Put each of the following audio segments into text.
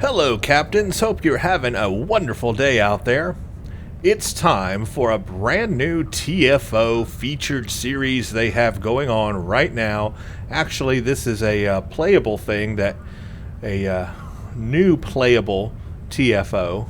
Hello, Captains. Hope you're having a wonderful day out there. It's time for a brand new TFO featured series they have going on right now. Actually, this is a playable thing that a new playable TFO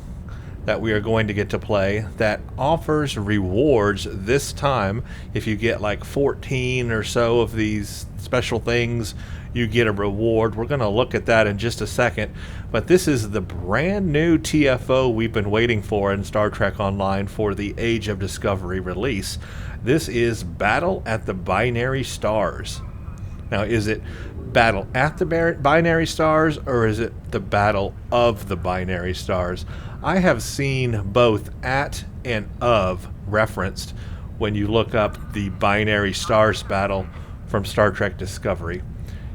that we are going to get to play that offers rewards this time. If you get like 14 or so of these special things, you get a reward. We're going to look at that in just a second. But this is the brand new TFO we've been waiting for in Star Trek Online for the Age of Discovery release. This is Battle at the Binary Stars. Now, is it Battle at the Binary Stars, or is it the Battle of the Binary Stars? I have seen both at and of referenced when you look up the Binary Stars battle from Star Trek Discovery.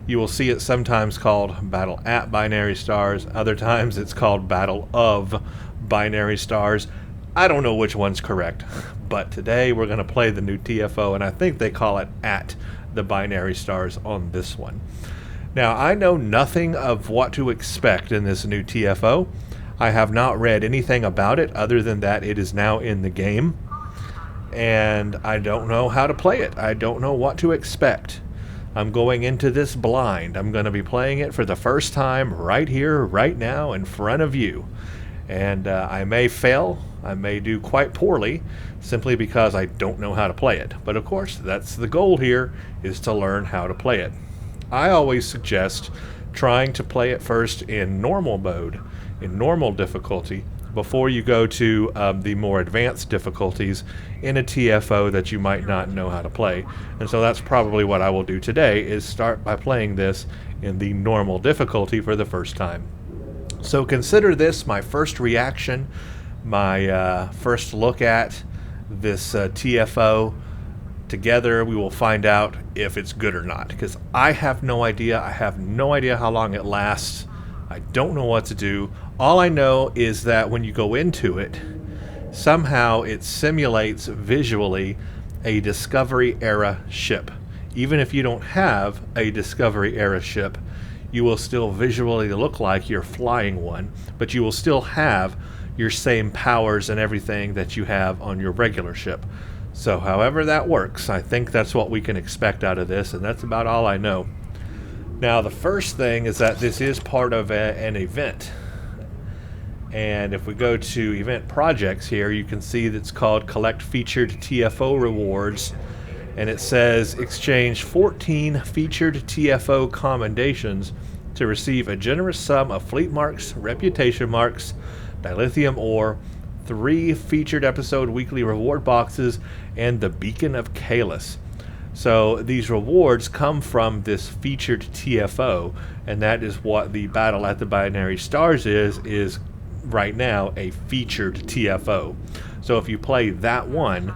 You will see it sometimes called Battle at Binary Stars. Other times it's called Battle of Binary Stars. I don't know which one's correct, but today we're going to play the new TFO, and I think they call it at the Binary Stars on this one. Now, I know nothing of what to expect in this new TFO. I have not read anything about it other than that it is now in the game, and I don't know how to play it. I don't know what to expect. I'm going into this blind. I'm going to be playing it for the first time right here, right now, in front of you. And I may fail. I may do quite poorly simply because I don't know how to play it. But of course, that's the goal here, is to learn how to play it. I always suggest trying to play it first in normal mode, in normal difficulty, before you go to the more advanced difficulties in a TFO that you might not know how to play. And so that's probably what I will do today, is start by playing this in the normal difficulty for the first time. So consider this my first reaction, my first look at this TFO. Together we will find out if it's good or not, because I have no idea. I have no idea how long it lasts. I don't know what to do. All I know is that when you go into it, somehow it simulates visually a Discovery era ship. Even if you don't have a Discovery era ship, you will still visually look like you're flying one, but you will still have your same powers and everything that you have on your regular ship. So however that works, I think that's what we can expect out of this, and that's about all I know. Now, the first thing is that this is part of an event. And if we go to event projects here, you can see that's called Collect Featured TFO Rewards. And it says exchange 14 featured TFO commendations to receive a generous sum of fleet marks, reputation marks, dilithium ore, 3 featured episode weekly reward boxes, and the Beacon of Kahless. So these rewards come from this featured TFO, and that is what the Battle at the Binary Stars is right now, a featured TFO. So if you play that one,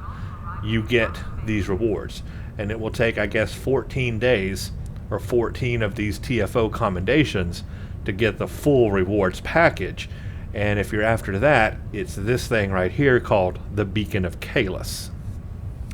you get these rewards. And it will take, I guess, 14 days or 14 of these TFO commendations to get the full rewards package. And if you're after that, it's this thing right here called the Beacon of Kahless.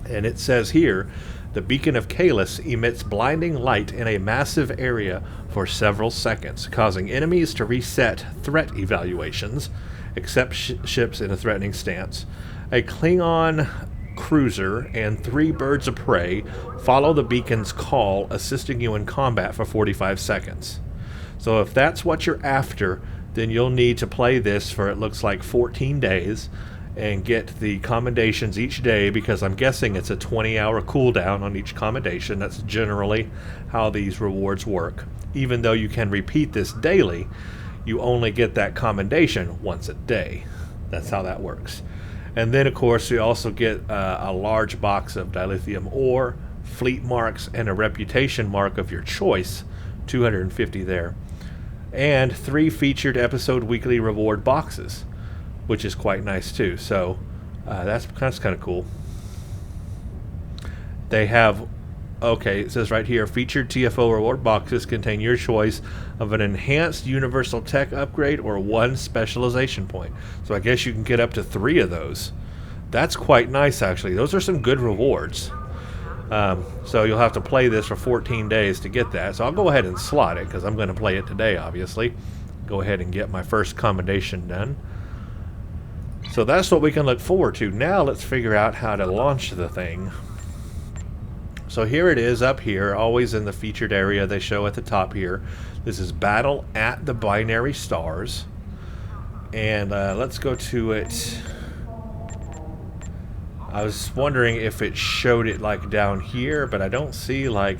And it says here, the Beacon of Kahless emits blinding light in a massive area for several seconds, causing enemies to reset threat evaluations, except ships in a threatening stance. A Klingon cruiser and 3 birds of prey follow the beacon's call, assisting you in combat for 45 seconds. So if that's what you're after, then you'll need to play this for, it looks like, 14 days and get the commendations each day, because I'm guessing it's a 20-hour cooldown on each commendation. That's generally how these rewards work. Even though you can repeat this daily, you only get that commendation once a day. That's how that works. And then, of course, you also get a large box of dilithium ore, fleet marks, and a reputation mark of your choice, 250 there. And 3 featured episode weekly reward boxes, which is quite nice too. So that's kind of cool. They have, okay, it says right here, featured TFO reward boxes contain your choice of an enhanced universal tech upgrade or 1 specialization point. So I guess you can get up to 3 of those. That's quite nice, actually. Those are some good rewards. So you'll have to play this for 14 days to get that. So I'll go ahead and slot it, because I'm going to play it today, obviously. go ahead and get my first commendation done. So that's what we can look forward to. Now let's figure out how to launch the thing. So here it is up here, always in the featured area they show at the top here. This is Battle at the Binary Stars. And let's go to it. I was wondering if it showed it like down here, but I don't see like...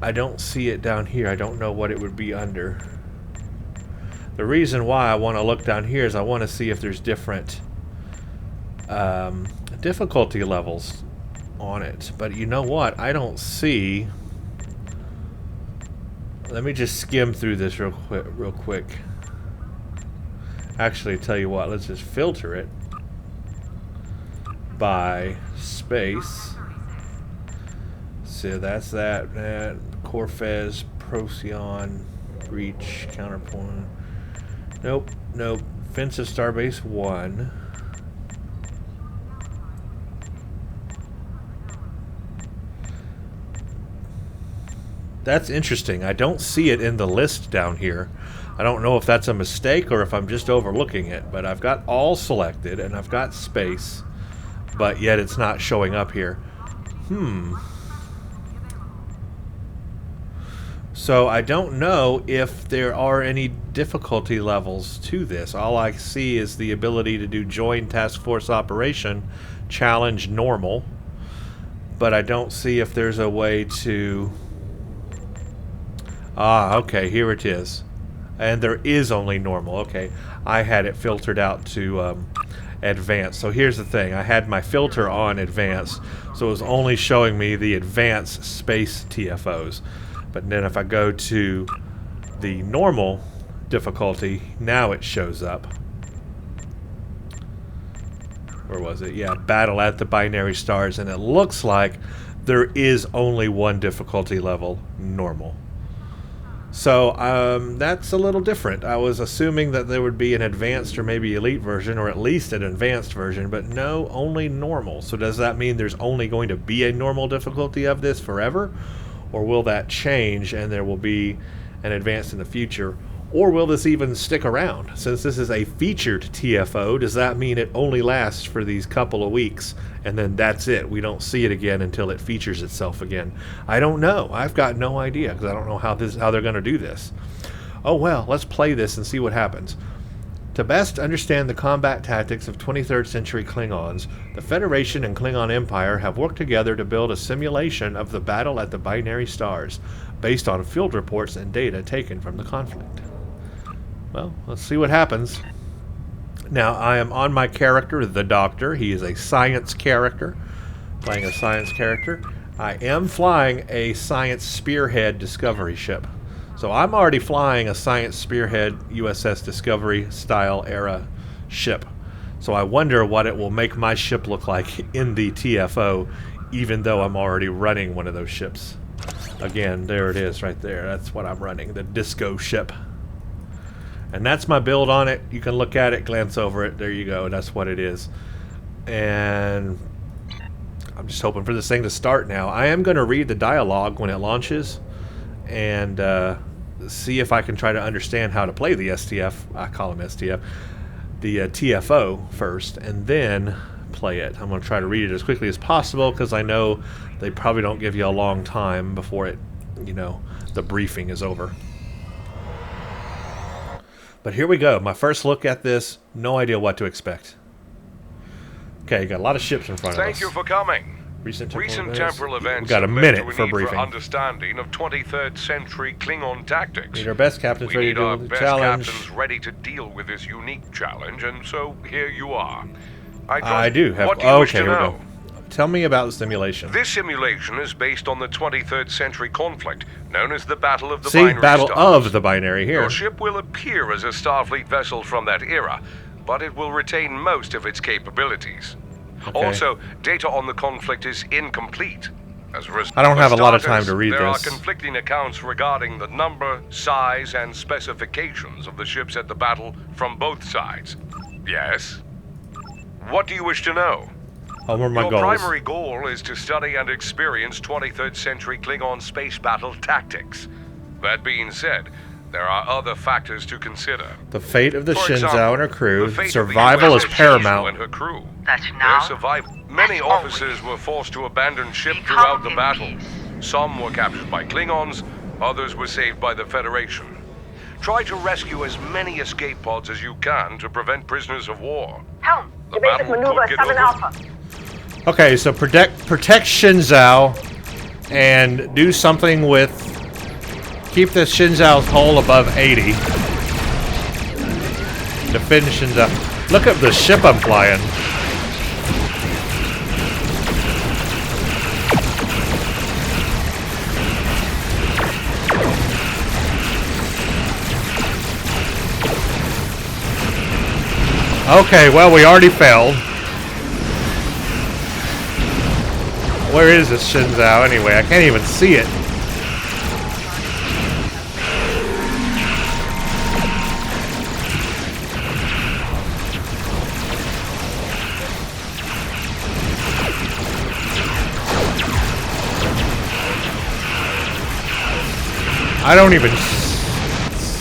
I don't see it down here. I don't know what it would be under. The reason why I want to look down here is I want to see if there's different difficulty levels on it. But you know what? I don't see... Let me just skim through this real quick. Actually, tell you what, let's just filter it by space. So that's that. Corfez, Procyon, Breach, Counterpoint. Nope, nope. Offensive Starbase 1. That's interesting. I don't see it in the list down here. I don't know if that's a mistake or if I'm just overlooking it, but I've got all selected and I've got space, but yet it's not showing up here. So I don't know if there are any difficulty levels to this. All I see is the ability to do Joint Task Force Operation, Challenge Normal, but I don't see if there's a way to... Ah, okay, here it is. And there is only normal. Okay, I had it filtered out to advanced. So here's the thing. I had my filter on advanced, so it was only showing me the advanced space TFOs. But then if I go to the normal difficulty, now it shows up. Where was it? Yeah, Battle at the Binary Stars. And it looks like there is only one difficulty level, normal. So that's a little different. I was assuming that there would be an advanced or maybe elite version, or at least an advanced version, but no, only normal. So does that mean there's only going to be a normal difficulty of this forever? Or will that change and there will be an advanced in the future? Or will this even stick around? Since this is a featured TFO, does that mean it only lasts for these couple of weeks and then that's it? We don't see it again until it features itself again. I don't know. I've got no idea because I don't know how they're going to do this. Oh well, let's play this and see what happens. To best understand the combat tactics of 23rd century Klingons, the Federation and Klingon Empire have worked together to build a simulation of the battle at the Binary Stars, based on field reports and data taken from the conflict. Well, let's see what happens. Now, I am on my character, the Doctor. He is a science character, playing a science character. I am flying a Science Spearhead Discovery ship. So I'm already flying a Science Spearhead USS Discovery style era ship. So I wonder what it will make my ship look like in the TFO, even though I'm already running one of those ships. Again, there it is right there. That's what I'm running, the Disco ship. And that's my build on it. You can look at it, glance over it. There you go. That's what it is. And I'm just hoping for this thing to start now. I am going to read the dialogue when it launches and see if I can try to understand how to play the STF. I call them STF. The TFO first, and then play it. I'm going to try to read it as quickly as possible because I know they probably don't give you a long time before it, you know, the briefing is over. But here we go. My first look at this. No idea what to expect. Okay, you got a lot of ships in front of us. Thank you for coming. Recent temporal events we got a minute for briefing. Understanding of 23rd century Klingon tactics. Need our best captains ready to deal with the challenge. Captains ready to deal with this unique challenge, and so here you are. I do have. What do you wish to here we know? go. Tell me about the simulation. This simulation is based on the 23rd century conflict, known as the Battle of the See, Binary Battle Stars. of the Binary here. Your ship will appear as a Starfleet vessel from that era, but it will retain most of its capabilities. Okay. Also, data on the conflict is incomplete. As a result, I don't have a lot of time to read there this. There are conflicting accounts regarding the number, size, and specifications of the ships at the battle from both sides. Yes? What do you wish to know? What are my Your goals? primary goal is to study and experience 23rd century Klingon space battle tactics. That being said, there are other factors to consider. The fate of the For Shenzhou example, and her crew. the fate Survival of is the USS Shenzhou paramount. and her crew. That's Their now. survival. Many officers were forced to abandon ship throughout the battle. Some were captured by Klingons, others were saved by the Federation. Try to rescue as many escape pods as you can to prevent prisoners of war. Helm, The basic battle maneuver could get 7 over. Alpha. Okay, so protect Shenzhou and do something with keep the Shenzhou's hull above 80. Defend Shenzhou. Look at the ship I'm flying. Okay, well, we already failed. Where is this Shenzhou anyway? I can't even see it. I don't even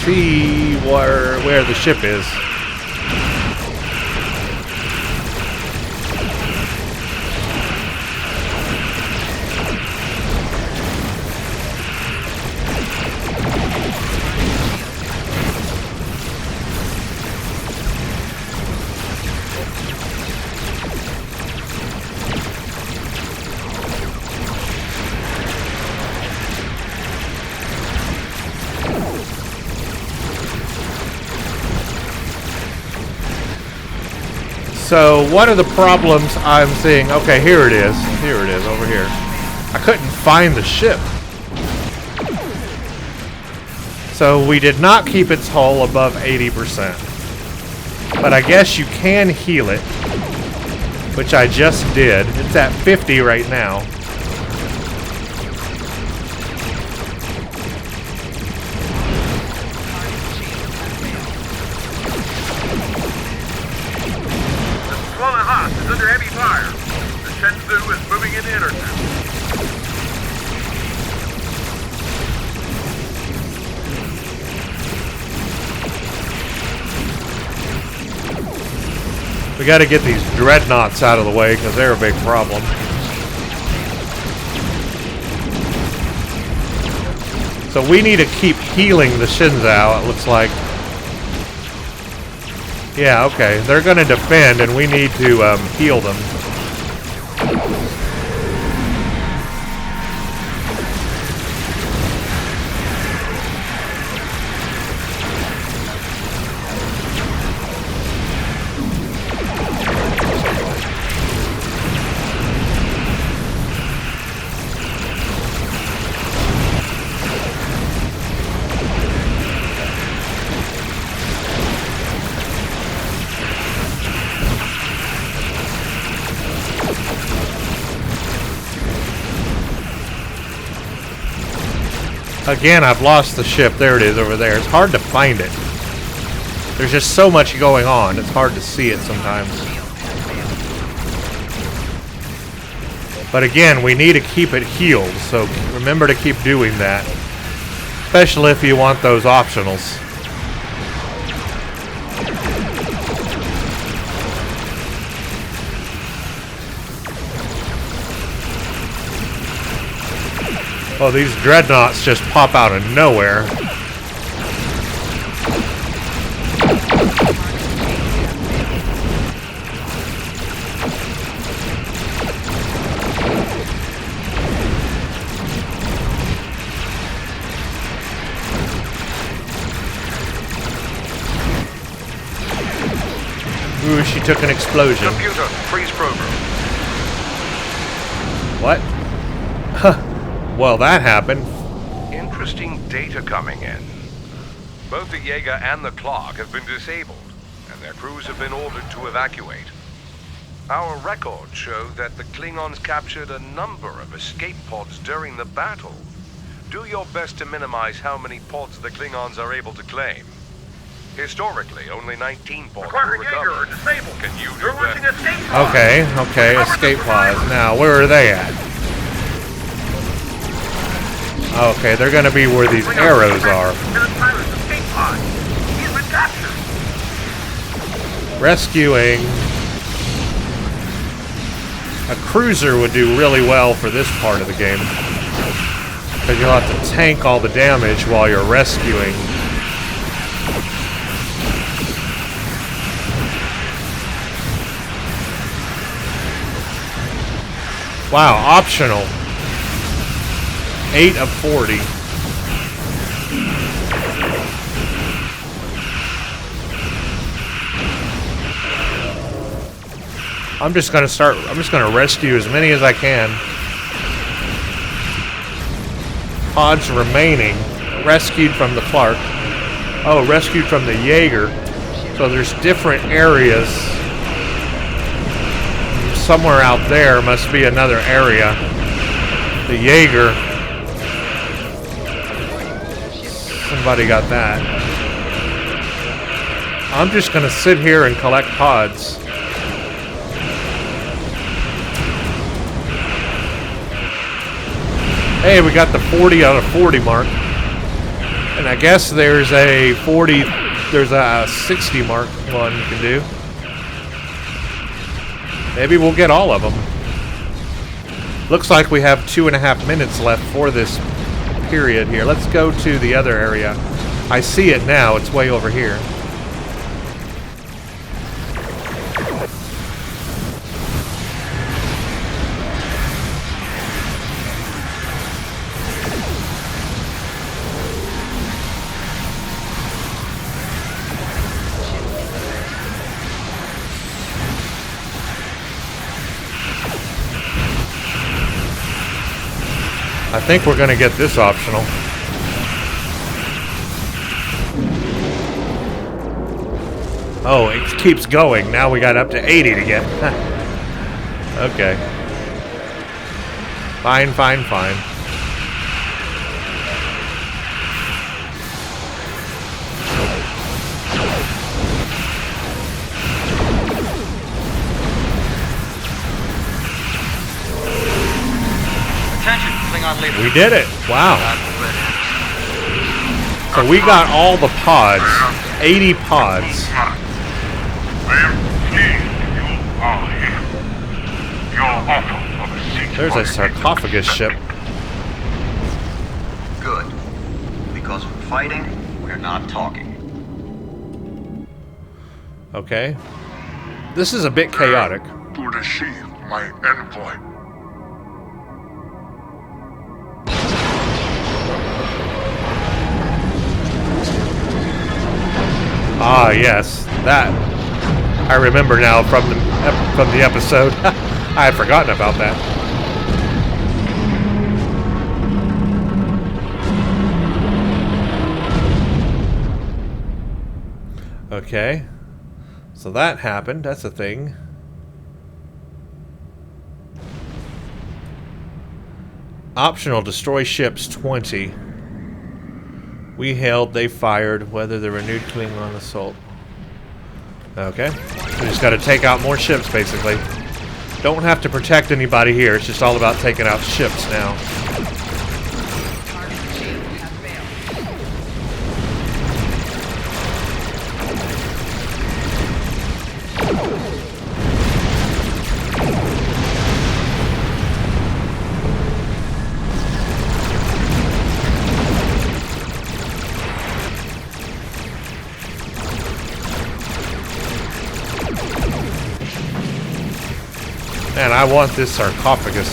see where the ship is. So one of the problems I'm seeing, okay, here it is, over here. I couldn't find the ship. So we did not keep its hull above 80%. But I guess you can heal it, which I just did. It's at 50 right now. Is under heavy fire. The Shenzhou is moving in intercept. We got to get these dreadnoughts out of the way because they're a big problem. So we need to keep healing the Shenzhou, it looks like. Yeah, okay. They're going to defend, and we need to heal them. Again, I've lost the ship. There it is over there. It's hard to find it. There's just so much going on. It's hard to see it sometimes. But again, we need to keep it healed. So remember to keep doing that. Especially if you want those optionals. Oh, these dreadnoughts just pop out of nowhere. Ooh, she took an explosion. Computer, freeze program. What? Huh. Well, that happened. Interesting data coming in. Both the Jaeger and the Clark have been disabled, and their crews have been ordered to evacuate. Our records show that the Klingons captured a number of escape pods during the battle. Do your best to minimize how many pods the Klingons are able to claim. Historically, only 19 pods Clark were and Jaeger are recovered. disabled. Can you do You're launching that? escape pods. Okay, escape pods. Now, where are they at? Okay, they're gonna be where these arrows are. Rescuing a cruiser would do really well for this part of the game, because you'll have to tank all the damage while you're rescuing. Wow, optional. 8 of 40. I'm just gonna rescue as many as I can. Pods remaining. Rescued from the Clark. Oh, rescued from the Jaeger. So there's different areas. Somewhere out there must be another area. The Jaeger. Somebody got that. I'm just gonna sit here and collect pods. Hey, we got the 40 out of 40 mark. And I guess there's a 60 mark one you can do. Maybe we'll get all of them. Looks like we have 2.5 minutes left for this period here. Let's go to the other area. I see it now. It's way over here. I think we're going to get this optional. Oh, it keeps going. Now we got up to 80 to get. Okay. Fine, fine, fine. We did it. Wow. So we got all the pods. 80 pods. I am pleased you are here. Your offer of a seat. There's a sarcophagus ship. Good. Because we're fighting, we're not talking. Okay. This is a bit chaotic. To receive my envoy. Ah, yes, that I remember now from the episode. I had forgotten about that. Okay, so that happened. That's a thing. Optional: destroy ships 20. We hailed, they fired, whether the renewed Klingon assault. Okay. We just gotta take out more ships, basically. Don't have to protect anybody here, it's just all about taking out ships now. Man, I want this sarcophagus.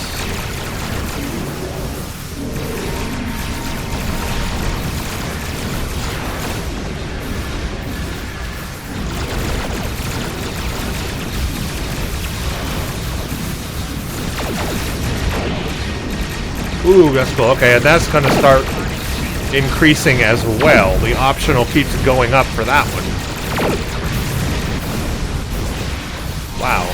Ooh, that's cool. Okay, and that's going to start increasing as well. The optional keeps going up for that one. Wow.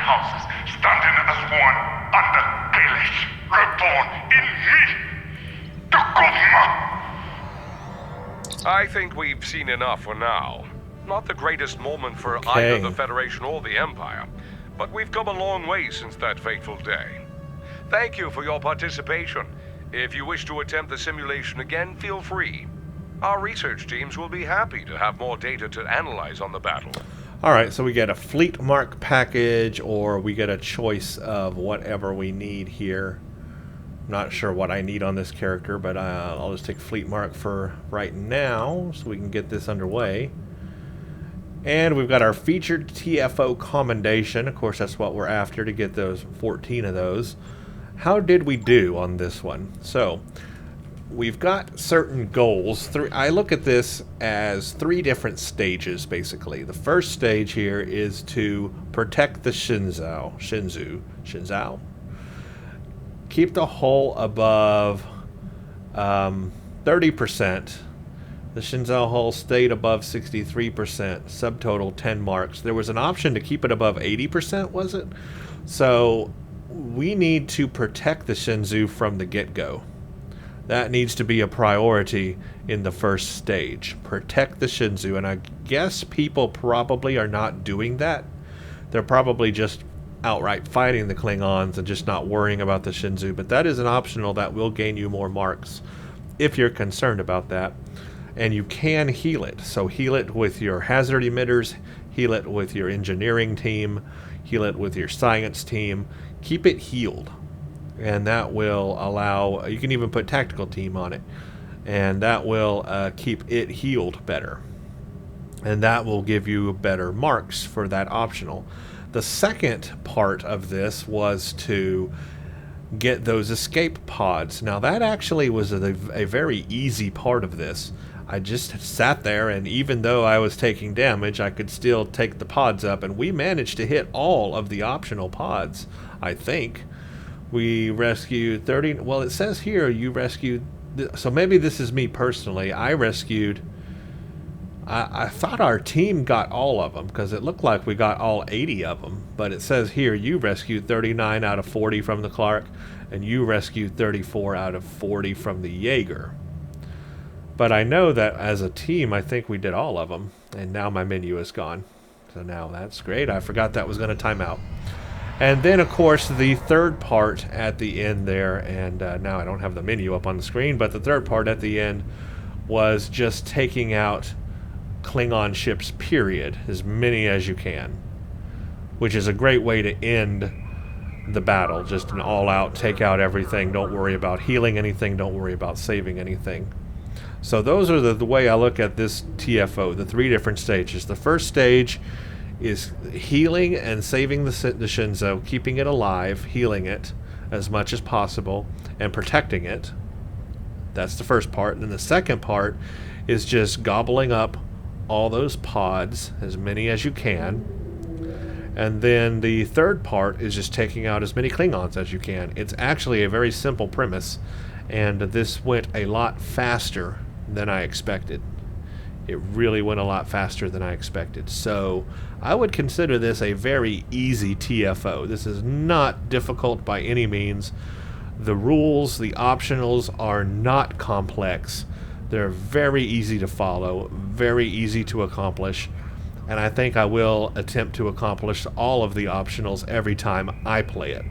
houses, standing as one under Kalish, reborn in me. Takuma! I think we've seen enough for now. Not the greatest moment for Okay. either the Federation or the Empire, but we've come a long way since that fateful day. Thank you for your participation. If you wish to attempt the simulation again, feel free. Our research teams will be happy to have more data to analyze on the battle. Alright, so we get a fleet mark package, or we get a choice of whatever we need here. Not sure what I need on this character, but I'll just take fleet mark for right now so we can get this underway. And we've got our featured TFO commendation. Of course, that's what we're after, to get those 14 of those. How did we do on this one? So, we've got certain goals. I look at this as 3 different stages, basically. The first stage here is to protect the Shenzhou. Keep the hull above 30%. The Shenzhou hull stayed above 63%. Subtotal 10 marks. There was an option to keep it above 80%, was it? So we need to protect the Shenzhou from the get-go. That needs to be a priority in the first stage. Protect the Shenzhou. And I guess people probably are not doing that. They're probably just outright fighting the Klingons and just not worrying about the Shenzhou, but that is an optional that will gain you more marks if you're concerned about that. And you can heal it. So heal it with your hazard emitters, heal it with your engineering team, heal it with your science team. Keep it healed, and that will allow, you can even put tactical team on it, and that will keep it healed better, and that will give you better marks for that optional. The second part of this was to get those escape pods. Now that actually was a very easy part of this. I just sat there, and even though I was taking damage, I could still take the pods up, and we managed to hit all of the optional pods, I think. We rescued 30, well it says here you rescued, so maybe this is me personally, I rescued, I thought our team got all of them, because it looked like we got all 80 of them. But it says here, you rescued 39 out of 40 from the Clark, and you rescued 34 out of 40 from the Jaeger. But I know that as a team, I think we did all of them. And now my menu is gone. So now that's great. I forgot that was going to time out. And then, of course, the third part at the end there, and now I don't have the menu up on the screen, but the third part at the end was just taking out Klingon ships, period, as many as you can, which is a great way to end the battle. Just an all-out take out everything. Don't worry about healing anything. Don't worry about saving anything. So those are the way I look at this TFO, the 3 different stages. The first stage is healing and saving the Shenzhou, keeping it alive, healing it as much as possible, and protecting it. That's the first part. And then the second part is just gobbling up all those pods, as many as you can. And then the third part is just taking out as many Klingons as you can. It's actually a very simple premise, and this went a lot faster than I expected. It really went a lot faster than I expected. So I would consider this a very easy TFO. This is not difficult by any means. The rules, the optionals are not complex. They're very easy to follow, very easy to accomplish, and I think I will attempt to accomplish all of the optionals every time I play it.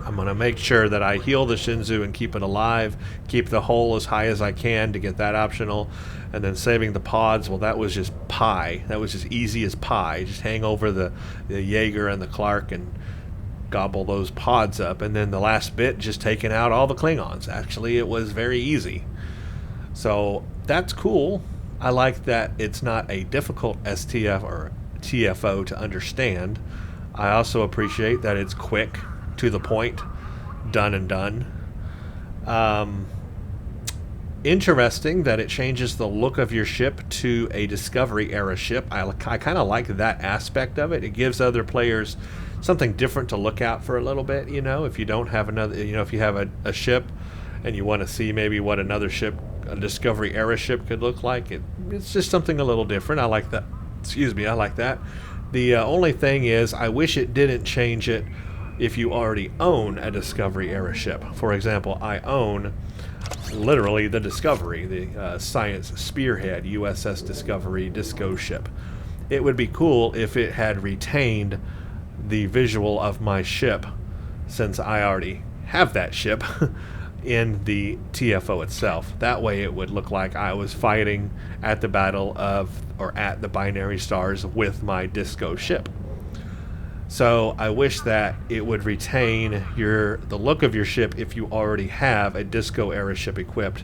I'm going to make sure that I heal the Shenzhou and keep it alive, keep the hull as high as I can to get that optional, and then saving the pods, well, that was just pie. That was just easy as pie. Just hang over the Jaeger and the Clark and gobble those pods up, and then the last bit, just taking out all the Klingons. Actually, it was very easy. So that's cool. I like that it's not a difficult STF or TFO to understand. I also appreciate that it's quick, to the point, done and done. Interesting that it changes the look of your ship to a Discovery era ship. I kind of like that aspect of it. It gives other players something different to look at for a little bit, you know, if you don't have another, you know, if you have a ship and you want to see maybe what another ship, a Discovery era ship could look like, it's just something a little different. I like that. Excuse me, I like that. The only thing is, I wish it didn't change it if you already own a Discovery era ship. For example, I own literally the Discovery, the science spearhead USS Discovery Disco ship. It would be cool if it had retained the visual of my ship, since I already have that ship in the TFO itself. That way it would look like I was fighting at the battle of, or at the binary stars with my Disco ship. So I wish that it would retain the look of your ship if you already have a Disco era ship equipped,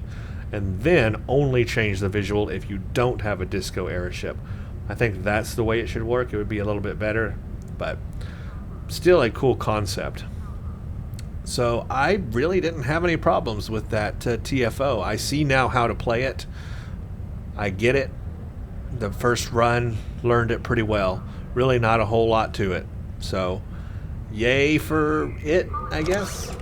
and then only change the visual if you don't have a Disco era ship. I think that's the way it should work. It would be a little bit better, but still a cool concept. So I really didn't have any problems with that TFO. I see now how to play it. I get it. The first run, learned it pretty well. Really not a whole lot to it. So yay for it, I guess.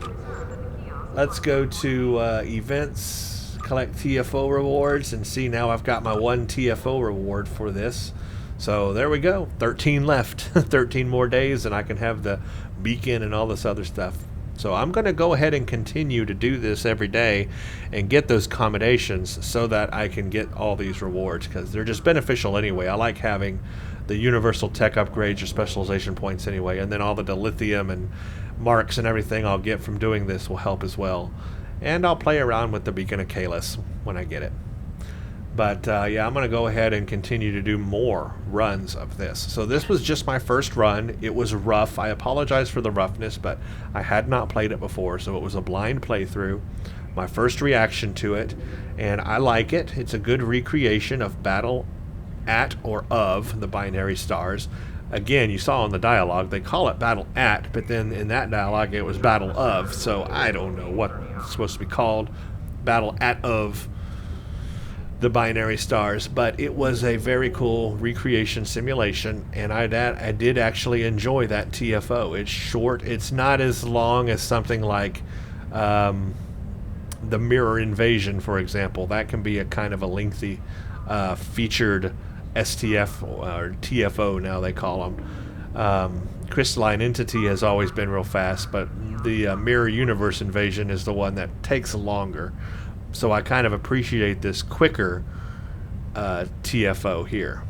Let's go to events, collect TFO rewards, and see now I've got my 1 TFO reward for this. So there we go, 13 left. 13 more days and I can have the beacon and all this other stuff. So I'm going to go ahead and continue to do this every day and get those commendations so that I can get all these rewards, because they're just beneficial anyway. I like having the universal tech upgrades or specialization points anyway, and then all the dilithium and marks and everything I'll get from doing this will help as well. And I'll play around with the Beacon of Kalis when I get it. But yeah, I'm going to go ahead and continue to do more runs of this. So this was just my first run. It was rough. I apologize for the roughness, but I had not played it before, so it was a blind playthrough. My first reaction to it, and I like it. It's a good recreation of battle at or of the binary stars. Again, you saw in the dialogue, they call it battle at, but then in that dialogue it was battle of, so I don't know what it's supposed to be called. Battle at of the binary stars, but it was a very cool recreation simulation, and I did actually enjoy that TFO. It's short. It's not as long as something like the Mirror Invasion, for example. That can be a kind of a lengthy featured STF or TFO now they call them. Crystalline Entity has always been real fast, but the Mirror Universe Invasion is the one that takes longer. So I kind of appreciate this quicker TFO here.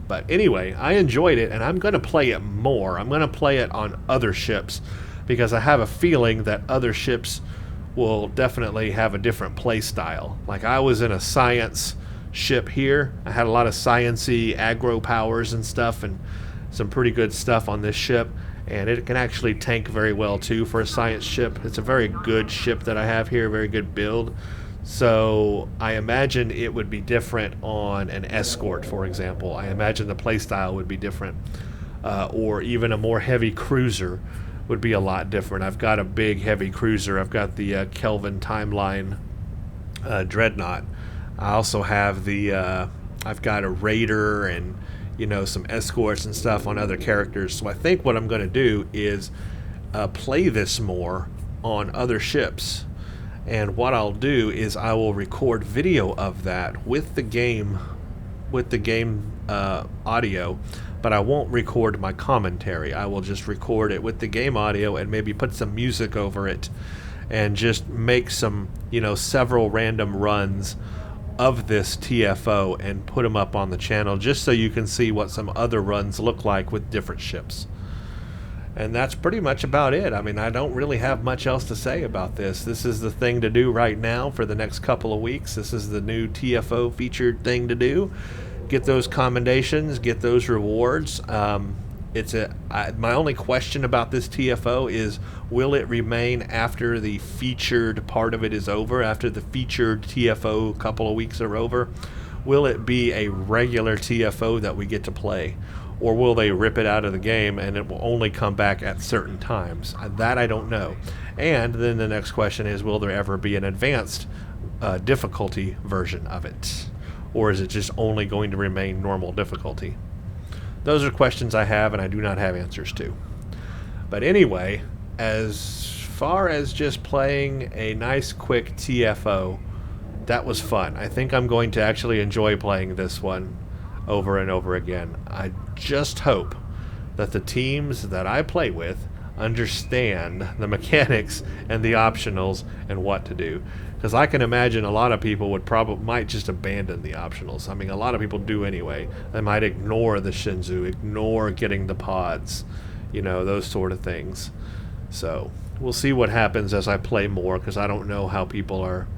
But anyway, I enjoyed it, and I'm going to play it more. I'm going to play it on other ships, because I have a feeling that other ships will definitely have a different play style. Like, I was in a science ship here. I had a lot of science-y aggro powers and stuff, and some pretty good stuff on this ship. And it can actually tank very well too for a science ship. It's a very good ship that I have here, very good build. So I imagine it would be different on an escort, for example. I imagine the playstyle would be different. Or even a more heavy cruiser would be a lot different. I've got a big heavy cruiser. I've got the Kelvin Timeline Dreadnought. I also have I've got a Raider and some escorts and stuff on other characters. So I think what I'm going to do is play this more on other ships. And what I'll do is I will record video of that with the game audio, but I won't record my commentary. I will just record it with the game audio and maybe put some music over it and just make some, several random runs of this TFO and put them up on the channel, just so you can see what some other runs look like with different ships. And that's pretty much about it. I mean, I don't really have much else to say about this. This is the thing to do right now for the next couple of weeks. This is the new TFO featured thing to do. Get those commendations, get those rewards. My only question about this TFO is, will it remain after the featured part of it is over, after the featured TFO couple of weeks are over? Will it be a regular TFO that we get to play? Or will they rip it out of the game and it will only come back at certain times? That I don't know. And then the next question is, will there ever be an advanced difficulty version of it? Or is it just only going to remain normal difficulty? Those are questions I have and I do not have answers to. But anyway, as far as just playing a nice quick TFO, that was fun. I think I'm going to actually enjoy playing this one. over and over again. I just hope that the teams that I play with understand the mechanics and the optionals and what to do, because I can imagine a lot of people might just abandon the optionals. I mean, a lot of people do anyway. They might ignore the Shenzhou, ignore getting the pods, those sort of things. So we'll see what happens as I play more, because I don't know how people are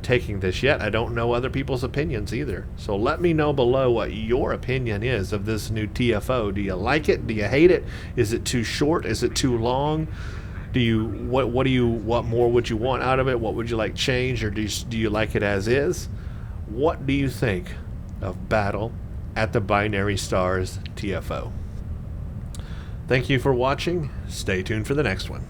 taking this yet. I don't know other people's opinions either. So let me know below what your opinion is of this new TFO. Do you like it? Do you hate it? Is it too short? Is it too long? What more would you want out of it? What would you like changed, or do you like it as is? What do you think of Battle at the Binary Stars TFO? Thank you for watching. Stay tuned for the next one.